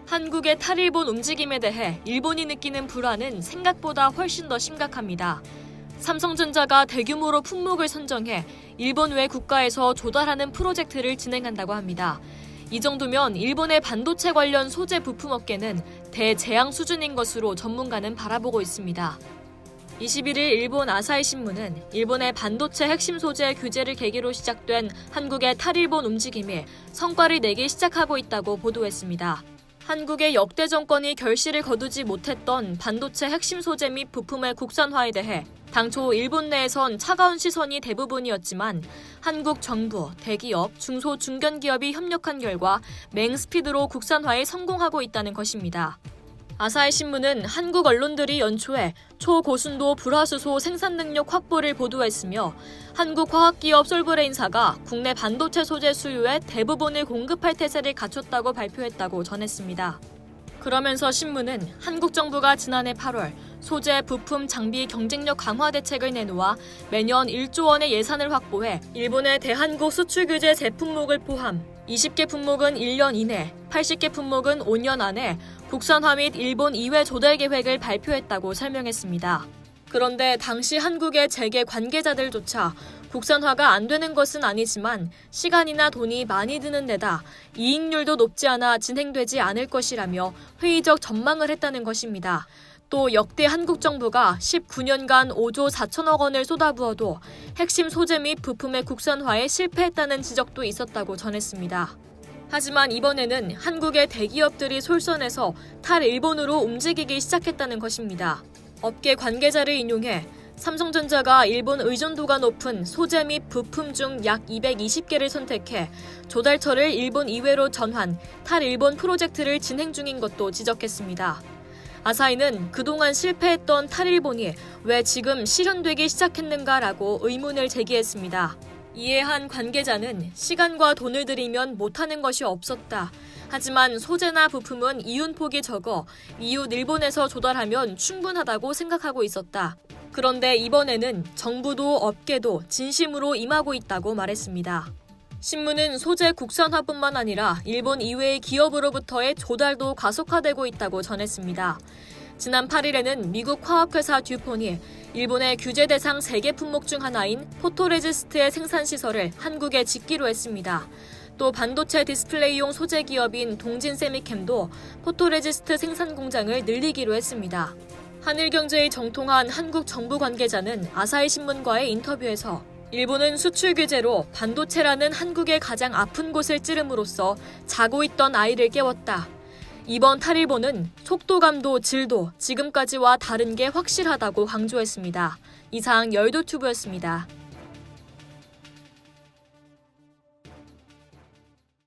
한국의 탈일본 움직임에 대해 일본이 느끼는 불안은 생각보다 훨씬 더 심각합니다. 삼성전자가 대규모로 품목을 선정해 일본 외 국가에서 조달하는 프로젝트를 진행한다고 합니다. 이 정도면 일본의 반도체 관련 소재 부품 업계는 대재앙 수준인 것으로 전문가는 바라보고 있습니다. 21일 일본 아사히 신문은 일본의 반도체 핵심 소재 규제를 계기로 시작된 한국의 탈일본 움직임이 성과를 내기 시작하고 있다고 보도했습니다. 한국의 역대 정권이 결실을 거두지 못했던 반도체 핵심 소재 및 부품의 국산화에 대해 당초 일본 내에선 차가운 시선이 대부분이었지만 한국 정부, 대기업, 중소, 중견기업이 협력한 결과 맹스피드로 국산화에 성공하고 있다는 것입니다. 아사히 신문은 한국 언론들이 연초에 초고순도 불화수소 생산 능력 확보를 보도했으며 한국 화학기업 솔브레인사가 국내 반도체 소재 수요의 대부분을 공급할 태세를 갖췄다고 발표했다고 전했습니다. 그러면서 신문은 한국 정부가 지난해 8월 소재, 부품, 장비 경쟁력 강화 대책을 내놓아 매년 1조 원의 예산을 확보해 일본의 대한국 수출 규제 제품목을 포함 20개 품목은 1년 이내, 80개 품목은 5년 안에 국산화 및 일본 이외 조달 계획을 발표했다고 설명했습니다. 그런데 당시 한국의 재계 관계자들조차 국산화가 안 되는 것은 아니지만 시간이나 돈이 많이 드는 데다 이익률도 높지 않아 진행되지 않을 것이라며 회의적 전망을 했다는 것입니다. 또 역대 한국 정부가 19년간 5조 4천억 원을 쏟아부어도 핵심 소재 및 부품의 국산화에 실패했다는 지적도 있었다고 전했습니다. 하지만 이번에는 한국의 대기업들이 솔선해서 탈일본으로 움직이기 시작했다는 것입니다. 업계 관계자를 인용해 삼성전자가 일본 의존도가 높은 소재 및 부품 중 약 220개를 선택해 조달처를 일본 이외로 전환, 탈일본 프로젝트를 진행 중인 것도 지적했습니다. 아사히는 그동안 실패했던 탈일본이 왜 지금 실현되기 시작했는가라고 의문을 제기했습니다. 이에 한 관계자는 시간과 돈을 들이면 못하는 것이 없었다. 하지만 소재나 부품은 이윤폭이 적어 이웃 일본에서 조달하면 충분하다고 생각하고 있었다. 그런데 이번에는 정부도 업계도 진심으로 임하고 있다고 말했습니다. 신문은 소재 국산화뿐만 아니라 일본 이외의 기업으로부터의 조달도 가속화되고 있다고 전했습니다. 지난 8일에는 미국 화학회사 듀폰이 일본의 규제 대상 3개 품목 중 하나인 포토레지스트의 생산시설을 한국에 짓기로 했습니다. 또 반도체 디스플레이용 소재 기업인 동진세미캠도 포토레지스트 생산 공장을 늘리기로 했습니다. 한일경제의 정통한 한국 정부 관계자는 아사히 신문과의 인터뷰에서 일본은 수출 규제로 반도체라는 한국의 가장 아픈 곳을 찌름으로써 자고 있던 아이를 깨웠다. 이번 탈일본은 속도감도 질도 지금까지와 다른 게 확실하다고 강조했습니다. 이상 열도튜브였습니다.